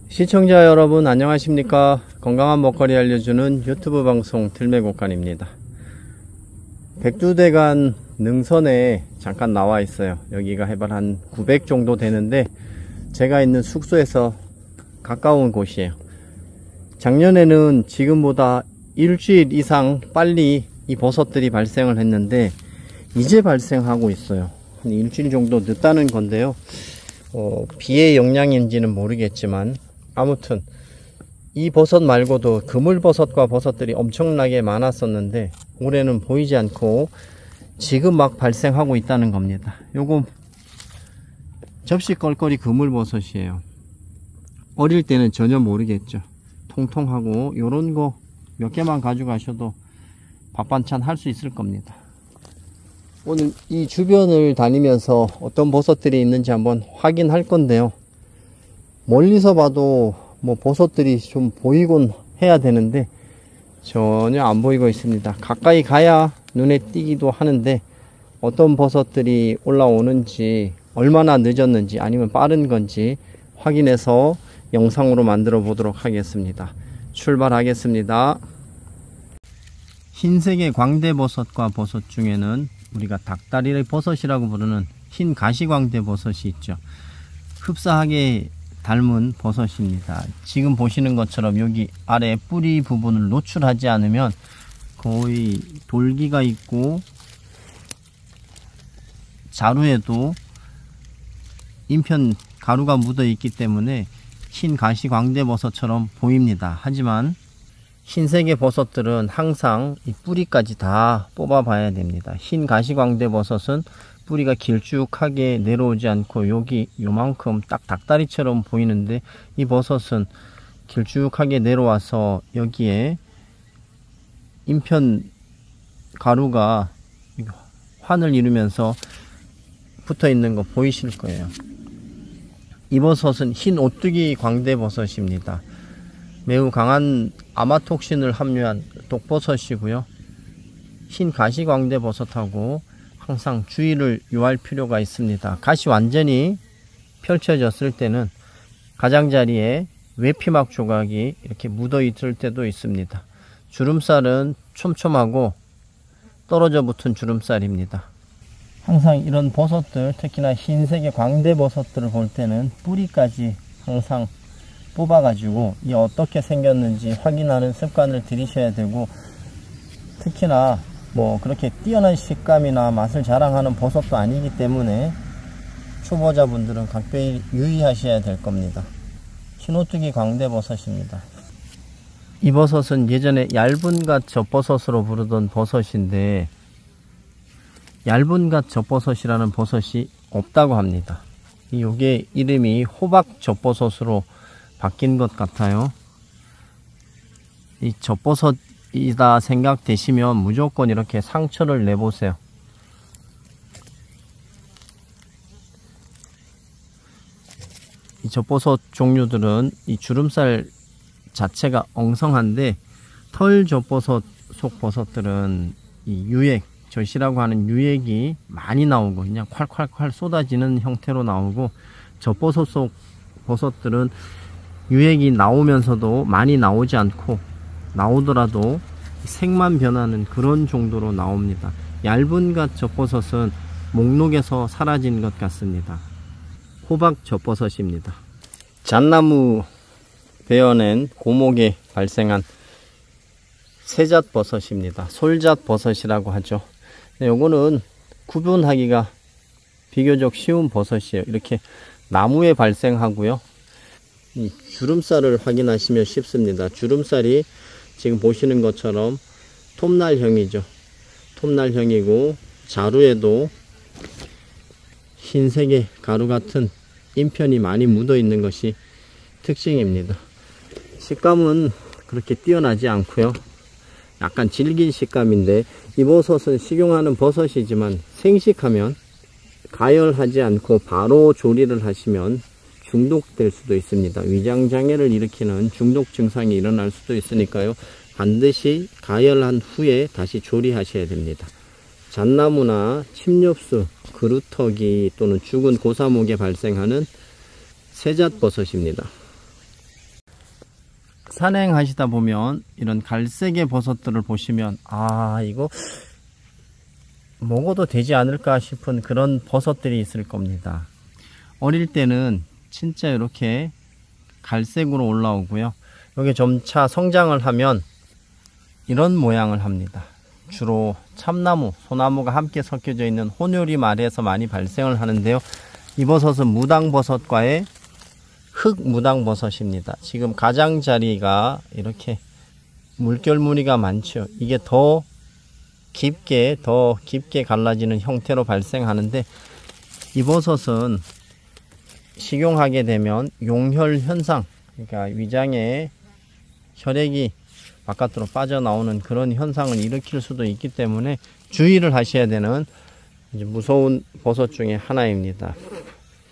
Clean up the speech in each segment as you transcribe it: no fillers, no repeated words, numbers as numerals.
시청자 여러분 안녕하십니까. 건강한 먹거리 알려주는 유튜브 방송 들매곡간입니다. 백두대간 능선에 잠깐 나와 있어요. 여기가 해발 한 900 정도 되는데 제가 있는 숙소에서 가까운 곳이에요. 작년에는 지금보다 일주일 이상 빨리 이 버섯들이 발생을 했는데 이제 발생하고 있어요. 한 일주일 정도 늦다는 건데요. 비의 영향인지는 모르겠지만 아무튼 이 버섯 말고도 그물버섯과 버섯들이 엄청나게 많았었는데 올해는 보이지 않고 지금 막 발생하고 있다는 겁니다. 요거 접시껄껄이 그물버섯이에요. 어릴 때는 전혀 모르겠죠. 통통하고 요런 거 몇 개만 가져가셔도 밥 반찬 할 수 있을 겁니다. 오늘 이 주변을 다니면서 어떤 버섯들이 있는지 한번 확인할 건데요. 멀리서 봐도 뭐 버섯들이 좀 보이곤 해야 되는데 전혀 안 보이고 있습니다. 가까이 가야 눈에 띄기도 하는데 어떤 버섯들이 올라오는지 얼마나 늦었는지 아니면 빠른 건지 확인해서 영상으로 만들어 보도록 하겠습니다. 출발하겠습니다. 흰색의 광대버섯과 버섯 중에는 우리가 닭다리 버섯이라고 부르는 흰 가시광대버섯이 있죠. 흡사하게 닮은 버섯입니다. 지금 보시는 것처럼 여기 아래 뿌리 부분을 노출하지 않으면 거의 돌기가 있고 자루에도 인편 가루가 묻어 있기 때문에 흰 가시광대버섯처럼 보입니다. 하지만 흰색의 버섯들은 항상 이 뿌리까지 다 뽑아 봐야 됩니다. 흰 가시광대버섯은 뿌리가 길쭉하게 내려오지 않고 여기 요만큼 딱 닭다리처럼 보이는데 이 버섯은 길쭉하게 내려와서 여기에 인편 가루가 환을 이루면서 붙어 있는 거 보이실 거예요. 이 버섯은 흰 오뚜기 광대버섯입니다. 매우 강한 아마톡신을 함유한 독버섯이고요. 흰 가시광대버섯하고 항상 주의를 요할 필요가 있습니다. 가시 완전히 펼쳐졌을 때는 가장자리에 외피막 조각이 이렇게 묻어 있을 때도 있습니다. 주름살은 촘촘하고 떨어져 붙은 주름살입니다. 항상 이런 버섯들, 특히나 흰색의 광대버섯들을 볼 때는 뿌리까지 항상 뽑아 가지고 이 어떻게 생겼는지 확인하는 습관을 들이셔야 되고, 특히나 뭐 그렇게 뛰어난 식감이나 맛을 자랑하는 버섯도 아니기 때문에 초보자분들은 각별히 유의하셔야 될 겁니다. 흰오뚜기 광대버섯입니다. 이 버섯은 예전에 얇은갓 젖버섯으로 부르던 버섯인데 얇은갓 젖버섯이라는 버섯이 없다고 합니다. 요게 이름이 호박 젖버섯으로 바뀐 것 같아요. 이 젖버섯이다 생각되시면 무조건 이렇게 상처를 내보세요. 이 젖버섯 종류들은 이 주름살 자체가 엉성한데 털 젖버섯 속 버섯들은 이 유액, 젖이라고 하는 유액이 많이 나오고 그냥 콸콸콸 쏟아지는 형태로 나오고, 젖버섯 속 버섯들은 유액이 나오면서도 많이 나오지 않고 나오더라도 색만 변하는 그런 정도로 나옵니다. 얇은갓 젖버섯은 목록에서 사라진 것 같습니다. 호박 젖버섯입니다. 잣나무 베어낸 고목에 발생한 새잣버섯입니다. 솔잣버섯이라고 하죠. 요거는 구분하기가 비교적 쉬운 버섯이에요. 이렇게 나무에 발생하고요. 이 주름살을 확인하시면 쉽습니다. 주름살이 지금 보시는 것처럼 톱날형이죠. 톱날형이고 자루에도 흰색의 가루 같은 인편이 많이 묻어 있는 것이 특징입니다. 식감은 그렇게 뛰어나지 않고요. 약간 질긴 식감인데 이 버섯은 식용하는 버섯이지만 생식하면 가열하지 않고 바로 조리를 하시면 중독될 수도 있습니다. 위장장애를 일으키는 중독 증상이 일어날 수도 있으니까요. 반드시 가열한 후에 다시 조리하셔야 됩니다. 잣나무나 침엽수, 그루터기 또는 죽은 고사목에 발생하는 새잣버섯입니다. 산행하시다 보면 이런 갈색의 버섯들을 보시면 이거 먹어도 되지 않을까 싶은 그런 버섯들이 있을 겁니다. 어릴 때는 진짜 이렇게 갈색으로 올라오고요. 여기 점차 성장을 하면 이런 모양을 합니다. 주로 참나무, 소나무가 함께 섞여져 있는 혼요리 말에서 많이 발생을 하는데요. 이 버섯은 무당버섯과의 흑무당버섯입니다. 지금 가장자리가 이렇게 물결 무늬가 많죠. 이게 더 깊게 갈라지는 형태로 발생하는데, 이 버섯은 식용하게 되면 용혈 현상, 그러니까 위장에 혈액이 바깥으로 빠져나오는 그런 현상을 일으킬 수도 있기 때문에 주의를 하셔야 되는 무서운 버섯 중에 하나입니다.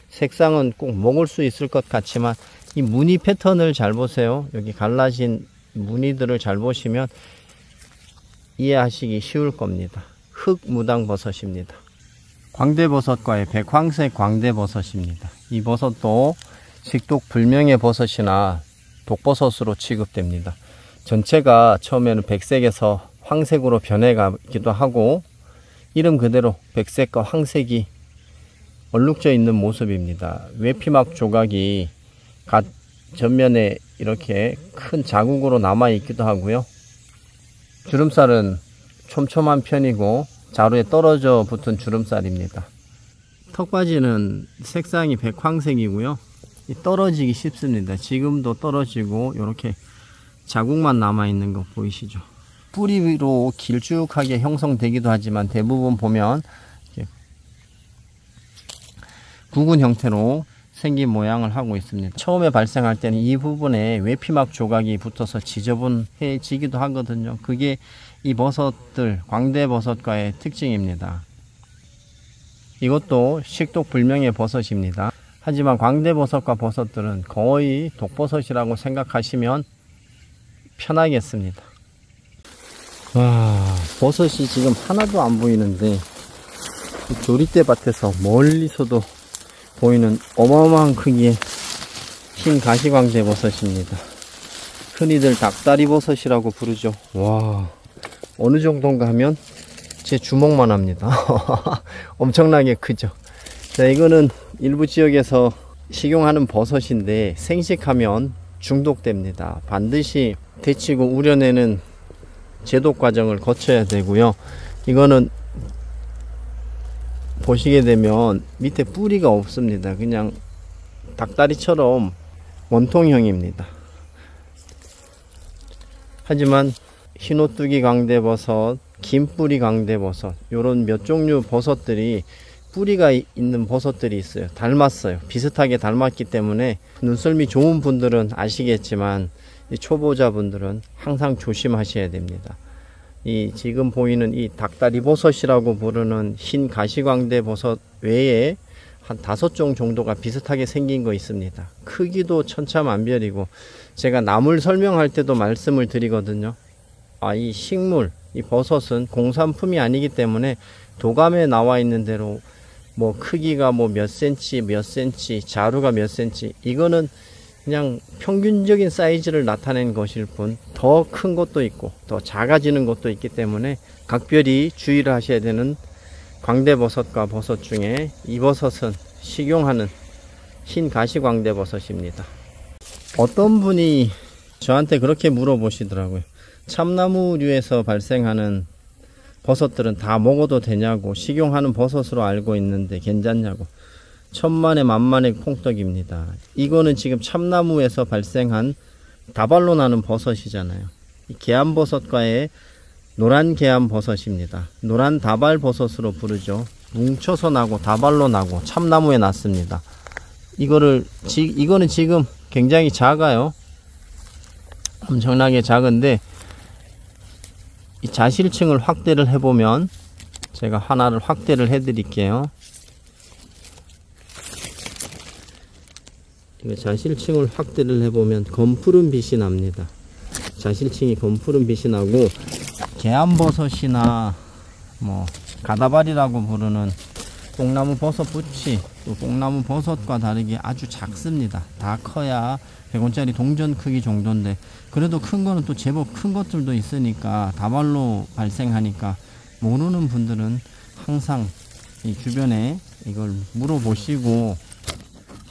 색상은 꼭 먹을 수 있을 것 같지만 이 무늬 패턴을 잘 보세요. 여기 갈라진 무늬들을 잘 보시면 이해하시기 쉬울 겁니다. 흑무당버섯입니다. 광대버섯과의 백황색 광대버섯입니다. 이 버섯도 식독불명의 버섯이나 독버섯으로 취급됩니다. 전체가 처음에는 백색에서 황색으로 변해가기도 하고, 이름 그대로 백색과 황색이 얼룩져 있는 모습입니다. 외피막 조각이 전면에 이렇게 큰 자국으로 남아 있기도 하고요. 주름살은 촘촘한 편이고 자루에 떨어져 붙은 주름살입니다. 턱받이는 색상이 백황색이고요. 떨어지기 쉽습니다. 지금도 떨어지고 이렇게 자국만 남아 있는 거 보이시죠? 뿌리 위로 길쭉하게 형성되기도 하지만 대부분 보면 구근 형태로 생긴 모양을 하고 있습니다. 처음에 발생할 때는 이 부분에 외피막 조각이 붙어서 지저분해지기도 하거든요. 그게 이 버섯들, 광대버섯과의 특징입니다. 이것도 식독불명의 버섯입니다. 하지만 광대버섯과 버섯들은 거의 독버섯이라고 생각하시면 편하겠습니다. 와, 버섯이 지금 하나도 안 보이는데 조리대 밭에서 멀리서도 보이는 어마어마한 크기의 흰 가시광대버섯입니다. 흔히들 닭다리 버섯이라고 부르죠. 와, 어느 정도인가 하면 제 주먹만 합니다. 엄청나게 크죠. 자, 이거는 일부 지역에서 식용하는 버섯인데 생식하면 중독됩니다. 반드시 데치고 우려내는 제독 과정을 거쳐야 되고요. 이거는 보시게 되면 밑에 뿌리가 없습니다. 그냥 닭다리처럼 원통형입니다. 하지만 흰오뚜기 광대버섯, 긴뿌리 광대버섯, 요런 몇 종류 버섯들이 뿌리가 있는 버섯들이 있어요. 닮았어요. 비슷하게 닮았기 때문에 눈썰미 좋은 분들은 아시겠지만 초보자분들은 항상 조심하셔야 됩니다. 이 지금 보이는 이 닭다리 버섯이라고 부르는 흰 가시광대 버섯 외에 한 5종 정도가 비슷하게 생긴 거 있습니다. 크기도 천차만별이고, 제가 나물 설명할 때도 말씀을 드리거든요. 이 식물, 이 버섯은 공산품이 아니기 때문에 도감에 나와 있는 대로 뭐 크기가 뭐 몇 센치, 자루가 몇 센치, 이거는 그냥 평균적인 사이즈를 나타낸 것일 뿐 더 큰 것도 있고 더 작아지는 것도 있기 때문에 각별히 주의를 하셔야 되는 광대버섯과 버섯 중에 이 버섯은 식용하는 흰 가시광대버섯입니다. 어떤 분이 저한테 그렇게 물어보시더라고요. 참나무류에서 발생하는 버섯들은 다 먹어도 되냐고, 식용하는 버섯으로 알고 있는데 괜찮냐고. 천만에 만만의 콩떡입니다. 이거는 지금 참나무에서 발생한 다발로 나는 버섯이잖아요. 이 계암버섯과의 노란 계암버섯입니다. 노란 다발버섯으로 부르죠. 뭉쳐서 나고 다발로 나고 참나무에 났습니다. 이거는 지금 굉장히 작아요. 엄청나게 작은데 이 자실층을 확대를 해보면, 제가 하나를 확대를 해 드릴게요. 자실층을 확대를 해보면 검푸른 빛이 납니다. 자실층이 검푸른 빛이 나고, 계암버섯이나 뭐 가다발이라고 부르는 뽕나무 버섯 부치, 또 뽕나무 버섯과 다르게 아주 작습니다. 다 커야 100원짜리 동전 크기 정도인데, 그래도 큰 거는 또 제법 큰 것들도 있으니까 다발로 발생하니까 모르는 분들은 항상 이 주변에 이걸 물어보시고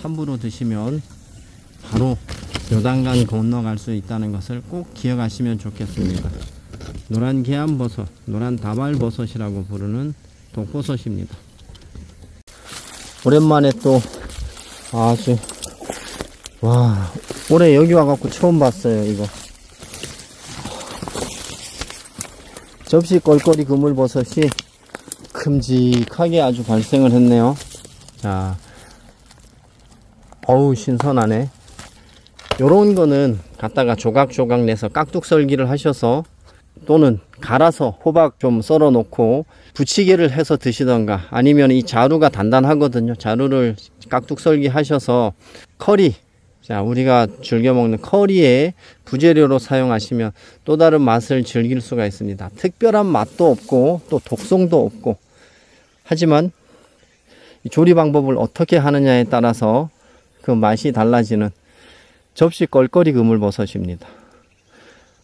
함부로 드시면 바로 요단강 건너갈 수 있다는 것을 꼭 기억하시면 좋겠습니다. 노란 계암버섯, 노란 다발버섯이라고 부르는 독버섯입니다. 오랜만에 또 아주 올해 여기 와갖고 처음 봤어요. 이거 접시 껄껄이 그물버섯이 큼직하게 아주 발생을 했네요. 자, 어우 신선하네. 요런 거는 갖다가 조각조각 내서 깍둑썰기를 하셔서 또는 갈아서 호박 좀 썰어 놓고 부치개를 해서 드시던가, 아니면 이 자루가 단단하거든요. 자루를 깍둑썰기 하셔서 커리, 자 우리가 즐겨 먹는 커리에 부재료로 사용하시면 또 다른 맛을 즐길 수가 있습니다. 특별한 맛도 없고 또 독성도 없고, 하지만 이 조리 방법을 어떻게 하느냐에 따라서 그 맛이 달라지는 접시 껄껄이 그물버섯입니다.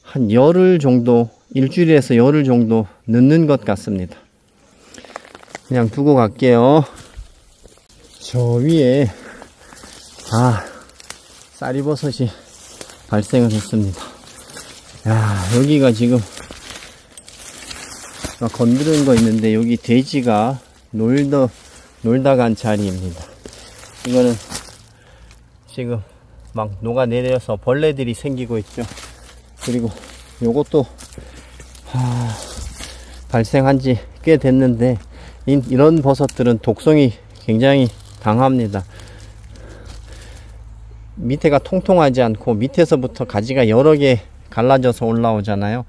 한 열흘 정도, 일주일에서 열흘 정도 넣는 것 같습니다. 그냥 두고 갈게요. 저 위에 쌀이버섯이 발생을 했습니다. 야, 여기가 지금 막 건드리는 거 있는데 여기 돼지가 놀다 간 자리입니다. 이거는 지금 막 녹아내려서 벌레들이 생기고 있죠. 그리고 요것도 발생한 지 꽤 됐는데 이런 버섯들은 독성이 굉장히 강합니다. 밑에가 통통하지 않고 밑에서부터 가지가 여러 개 갈라져서 올라오잖아요.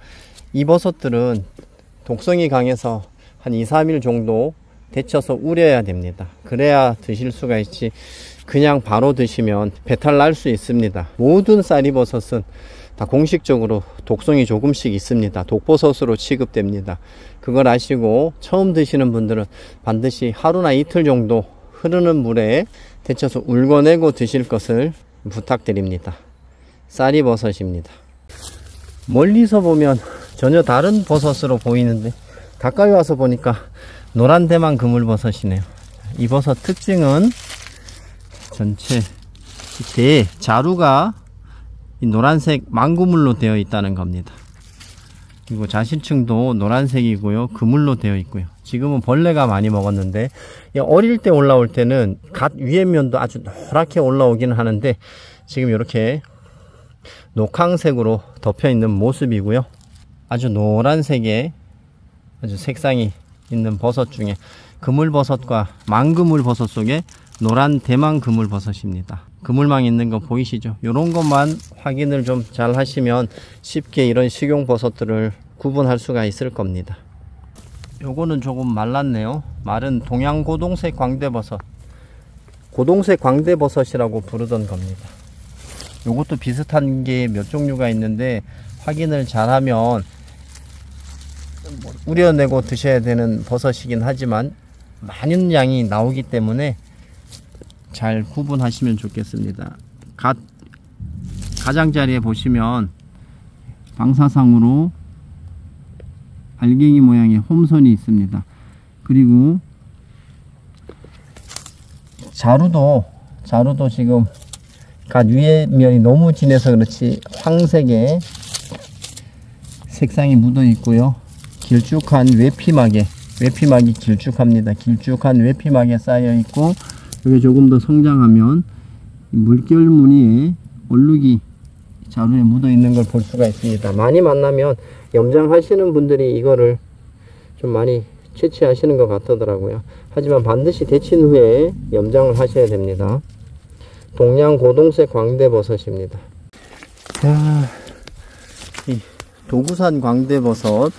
이 버섯들은 독성이 강해서 한 2-3일 정도 데쳐서 우려야 됩니다. 그래야 드실 수가 있지, 그냥 바로 드시면 배탈 날 수 있습니다. 모든 쌀이버섯은 다 공식적으로 독성이 조금씩 있습니다. 독버섯으로 취급됩니다. 그걸 아시고 처음 드시는 분들은 반드시 하루나 이틀 정도 흐르는 물에 데쳐서 울궈내고 드실 것을 부탁드립니다. 쌀이버섯입니다. 멀리서 보면 전혀 다른 버섯으로 보이는데 가까이 와서 보니까 노란 대만 그물버섯이네요. 이 버섯 특징은 전체 대 자루가 이 노란색 망구물로 되어 있다는 겁니다. 그리고 자실층도 노란색이고요, 그물로 되어 있고요. 지금은 벌레가 많이 먹었는데 어릴 때 올라올 때는 갓 위에 면도 아주 노랗게 올라오기는 하는데 지금 이렇게 녹황색으로 덮여 있는 모습이고요. 아주 노란색의 아주 색상이 있는 버섯 중에 그물버섯과 망그물버섯 속에 노란 대만 그물버섯입니다. 그물망 있는 거 보이시죠? 이런 것만 확인을 좀 잘 하시면 쉽게 이런 식용버섯들을 구분할 수가 있을 겁니다. 요거는 조금 말랐네요. 마른 동양고동색 광대버섯, 고동색 광대버섯이라고 부르던 겁니다. 요것도 비슷한 게 몇 종류가 있는데 확인을 잘하면 우려내고 드셔야 되는 버섯이긴 하지만 많은 양이 나오기 때문에 잘 구분하시면 좋겠습니다. 가장자리에 보시면 방사상으로 알갱이 모양의 홈선이 있습니다. 그리고 자루도 지금 갓 위에 면이 너무 진해서 그렇지 황색의 색상이 묻어 있고요. 길쭉한 외피막이 길쭉합니다. 길쭉한 외피막에 쌓여 있고, 여기 조금 더 성장하면 물결 무늬의 얼룩이 자루에 묻어 있는 걸 볼 수가 있습니다. 많이 만나면 염장하시는 분들이 이거를 좀 많이 채취하시는 것 같더라고요. 하지만 반드시 데친 후에 염장을 하셔야 됩니다. 동양 고동색 광대버섯입니다. 자, 이 도구산 광대버섯,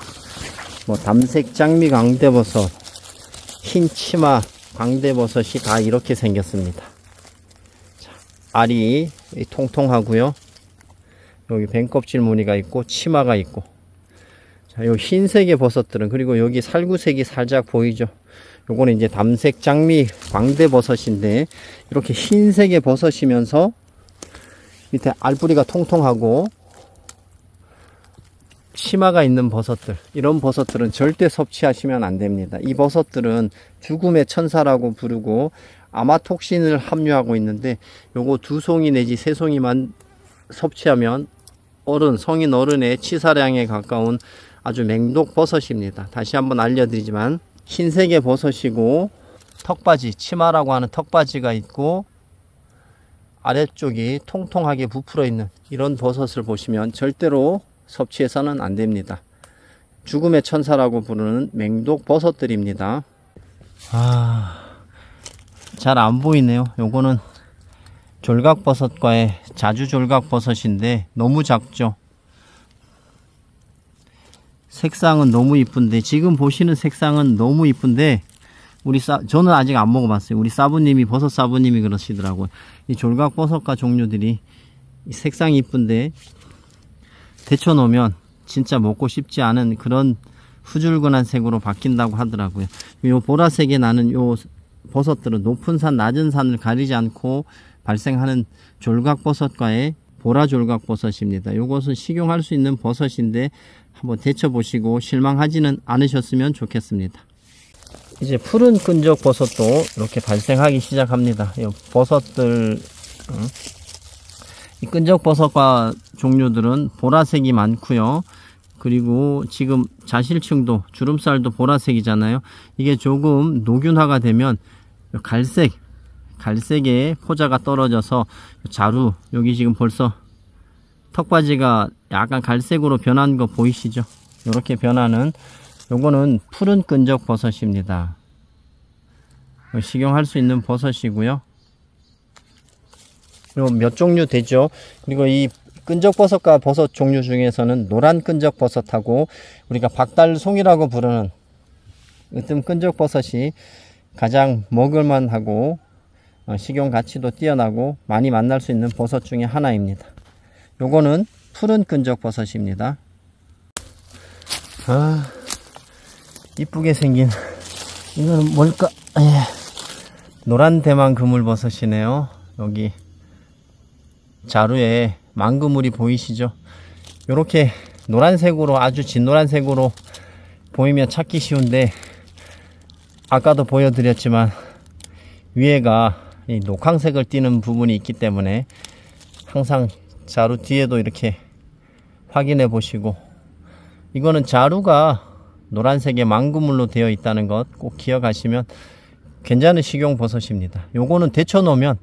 담색 장미 광대버섯, 흰 치마 광대버섯이 다 이렇게 생겼습니다. 자, 알이 통통하고요. 여기 뱀껍질 무늬가 있고 치마가 있고, 자, 요 흰색의 버섯들은, 그리고 여기 살구색이 살짝 보이죠. 요거는 이제 담색 장미 광대버섯인데 이렇게 흰색의 버섯이면서 밑에 알뿌리가 통통하고 치마가 있는 버섯들, 이런 버섯들은 절대 섭취하시면 안 됩니다. 이 버섯들은 죽음의 천사라고 부르고 아마톡신을 함유하고 있는데 요거 2송이 내지 3송이만 섭취하면 성인 어른의 치사량에 가까운 아주 맹독 버섯입니다. 다시 한번 알려드리지만 흰색의 버섯이고 턱받이, 치마라고 하는 턱받이가 있고 아래쪽이 통통하게 부풀어 있는 이런 버섯을 보시면 절대로 섭취해서는 안 됩니다. 죽음의 천사라고 부르는 맹독 버섯들입니다. 잘 안 보이네요. 요거는 졸각버섯과의 자주졸각버섯인데 너무 작죠. 색상은 너무 이쁜데, 지금 보시는 색상은 너무 이쁜데 저는 아직 안 먹어봤어요. 우리 사부님이, 버섯 사부님이 그러시더라고요. 이 졸각버섯과 종류들이 색상이 이쁜데 데쳐 놓으면 진짜 먹고 싶지 않은 그런 후줄근한 색으로 바뀐다고 하더라고요. 요 보라색에 나는 요 버섯들은 높은 산 낮은 산을 가리지 않고 발생하는 졸각버섯과의 보라졸각버섯입니다. 요것은 식용할 수 있는 버섯인데 한번 데쳐 보시고 실망하지는 않으셨으면 좋겠습니다. 이제 푸른 끈적버섯도 이렇게 발생하기 시작합니다. 이 버섯들, 이 끈적버섯과 종류들은 보라색이 많고요. 그리고 지금 자실층도, 주름살도 보라색이잖아요. 이게 조금 녹균화가 되면 갈색의 포자가 떨어져서 자루, 여기 지금 벌써 턱받이가 약간 갈색으로 변한 거 보이시죠? 이렇게 변하는, 요거는 푸른 끈적버섯입니다. 식용할 수 있는 버섯이고요. 요 몇 종류 되죠. 그리고 이 끈적버섯과 버섯 종류 중에서는 노란 끈적버섯하고 우리가 박달송이라고 부르는 으뜸 끈적버섯이 가장 먹을만하고 식용 가치도 뛰어나고 많이 만날 수 있는 버섯 중에 하나입니다. 요거는 푸른 끈적버섯입니다. 이쁘게 생긴, 이거는 뭘까? 노란 대만 그물버섯이네요. 여기 자루에 망그물이 보이시죠? 요렇게 노란색으로, 아주 진노란색으로 보이면 찾기 쉬운데, 아까도 보여드렸지만 위에가 이 녹황색을 띠는 부분이 있기 때문에 항상 자루 뒤에도 이렇게 확인해 보시고, 이거는 자루가 노란색의 망그물로 되어 있다는 것 꼭 기억하시면 괜찮은 식용 버섯입니다. 요거는 데쳐 놓으면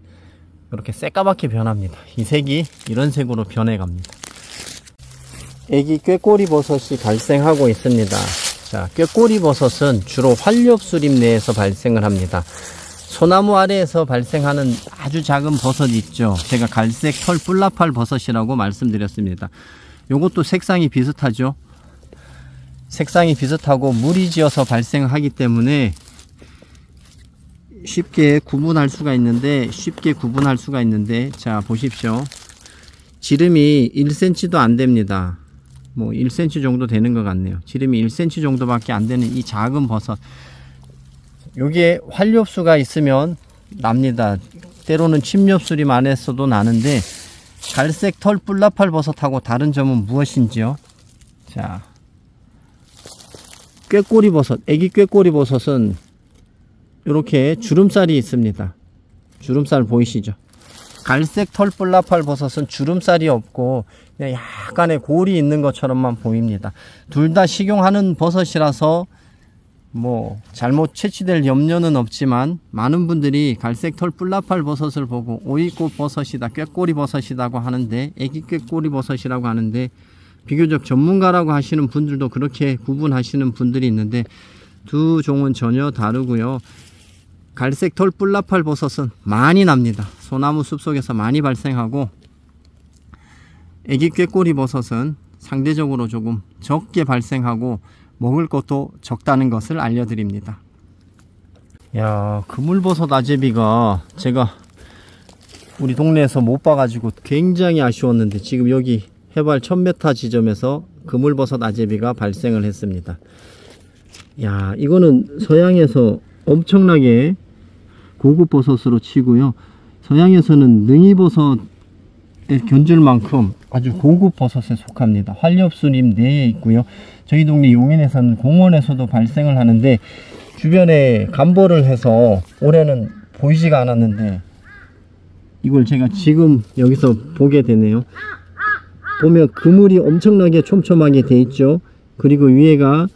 이렇게 새까맣게 변합니다. 이 색이 이런 색으로 변해 갑니다. 애기 꾀꼬리 버섯이 발생하고 있습니다. 자, 꾀꼬리 버섯은 주로 활엽수립 내에서 발생을 합니다. 소나무 아래에서 발생하는 아주 작은 버섯 있죠. 제가 갈색 털 뿔나팔 버섯이라고 말씀드렸습니다. 요것도 색상이 비슷하죠. 색상이 비슷하고 물이 지어서 발생하기 때문에 쉽게 구분할 수가 있는데, 자 보십시오. 지름이 1cm도 안 됩니다. 뭐 1cm 정도 되는 것 같네요. 지름이 1cm 정도밖에 안 되는 이 작은 버섯, 여기에 활엽수가 있으면 납니다. 때로는 침엽수림 안에서도 나는데, 갈색 털 뿔나팔 버섯하고 다른 점은 무엇인지요? 자, 꾀꼬리 버섯, 애기 꾀꼬리 버섯은 이렇게 주름살이 있습니다. 주름살 보이시죠? 갈색 털 뿔나팔 버섯은 주름살이 없고 그냥 약간의 골이 있는 것처럼만 보입니다. 둘 다 식용하는 버섯이라서 뭐 잘못 채취될 염려는 없지만, 많은 분들이 갈색 털 뿔나팔 버섯을 보고 오이꽃 버섯이다, 꾀꼬리 버섯이라고 하는데, 애기 꾀꼬리 버섯이라고 하는데, 비교적 전문가라고 하시는 분들도 그렇게 구분하시는 분들이 있는데 두 종은 전혀 다르고요. 갈색 털 뿔나팔 버섯은 많이 납니다. 소나무 숲속에서 많이 발생하고, 애기 꾀꼬리 버섯은 상대적으로 조금 적게 발생하고 먹을 것도 적다는 것을 알려드립니다. 야, 그물버섯 아제비가 제가 우리 동네에서 못 봐가지고 굉장히 아쉬웠는데, 지금 여기 해발 1000m 지점에서 그물버섯 아제비가 발생을 했습니다. 야, 이거는 서양에서 엄청나게 고급 버섯으로 치고요. 서양에서는 능이버섯에 견줄 만큼 아주 고급 버섯에 속합니다. 활엽수림 내에 있고요. 저희 동네 용인에서는 공원에서도 발생을 하는데 주변에 감보를 해서 올해는 보이지가 않았는데 이걸 제가 지금 여기서 보게 되네요. 보면 그물이 엄청나게 촘촘하게 돼 있죠. 그리고 위에가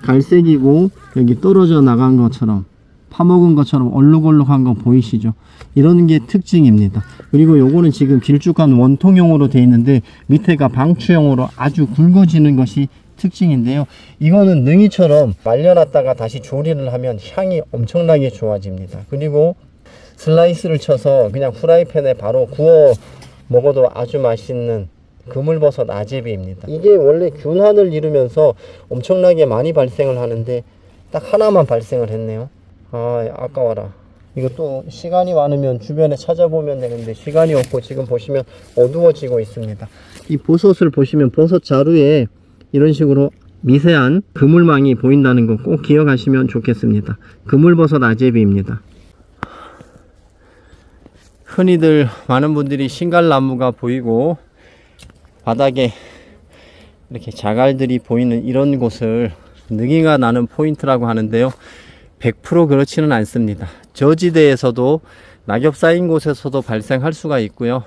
갈색이고 여기 떨어져 나간 것처럼 파먹은 것처럼 얼룩얼룩한 거 보이시죠? 이런 게 특징입니다. 그리고 요거는 지금 길쭉한 원통형으로 되어 있는데 밑에가 방추형으로 아주 굵어지는 것이 특징인데요. 이거는 능이처럼 말려놨다가 다시 조리를 하면 향이 엄청나게 좋아집니다. 그리고 슬라이스를 쳐서 그냥 후라이팬에 바로 구워 먹어도 아주 맛있는 그물버섯 아제비입니다. 이게 원래 균환을 이루면서 엄청나게 많이 발생을 하는데 딱 하나만 발생을 했네요. 아, 아까워라. 이거 또 시간이 많으면 주변에 찾아보면 되는데 시간이 없고 지금 보시면 어두워지고 있습니다. 이 버섯을 보시면 버섯 자루에 이런 식으로 미세한 그물망이 보인다는 거 꼭 기억하시면 좋겠습니다. 그물버섯 아제비입니다. 흔히들 많은 분들이 신갈나무가 보이고 바닥에 이렇게 자갈들이 보이는 이런 곳을 능이가 나는 포인트라고 하는데요. 100% 그렇지는 않습니다. 저지대에서도 낙엽 쌓인 곳에서도 발생할 수가 있고요.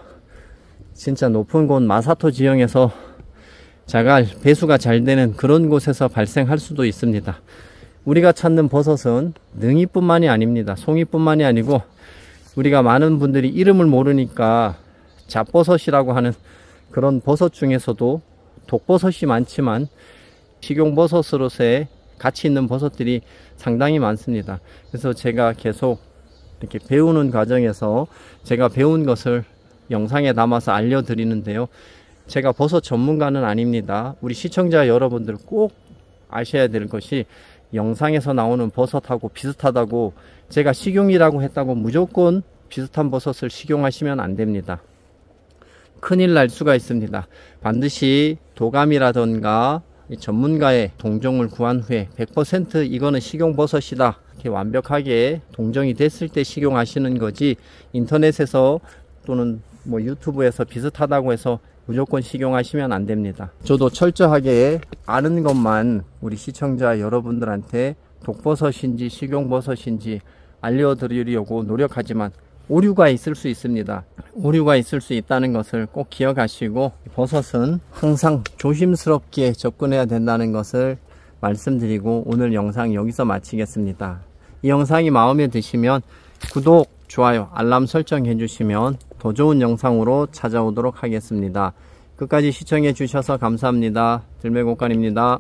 진짜 높은 곳 마사토 지형에서 자갈 배수가 잘 되는 그런 곳에서 발생할 수도 있습니다. 우리가 찾는 버섯은 능이뿐만이 아닙니다. 송이뿐만이 아니고 우리가 많은 분들이 이름을 모르니까 잡버섯이라고 하는 그런 버섯 중에서도 독버섯이 많지만 식용버섯으로서의 가치 있는 버섯들이 상당히 많습니다. 그래서 제가 계속 이렇게 배우는 과정에서 제가 배운 것을 영상에 담아서 알려드리는데요. 제가 버섯 전문가는 아닙니다. 우리 시청자 여러분들 꼭 아셔야 될 것이 영상에서 나오는 버섯하고 비슷하다고 제가 식용이라고 했다고 무조건 비슷한 버섯을 식용하시면 안 됩니다. 큰일 날 수가 있습니다. 반드시 도감이라던가 전문가의 동정을 구한 후에 100% 이거는 식용버섯이다 이렇게 완벽하게 동정이 됐을 때 식용하시는 거지, 인터넷에서 또는 뭐 유튜브에서 비슷하다고 해서 무조건 식용하시면 안 됩니다. 저도 철저하게 아는 것만 우리 시청자 여러분들한테 독버섯인지 식용버섯인지 알려드리려고 노력하지만 오류가 있을 수 있습니다. 오류가 있을 수 있다는 것을 꼭 기억하시고 버섯은 항상 조심스럽게 접근해야 된다는 것을 말씀드리고 오늘 영상 여기서 마치겠습니다. 이 영상이 마음에 드시면 구독, 좋아요, 알람 설정해 주시면 더 좋은 영상으로 찾아오도록 하겠습니다. 끝까지 시청해 주셔서 감사합니다. 들매곡간입니다.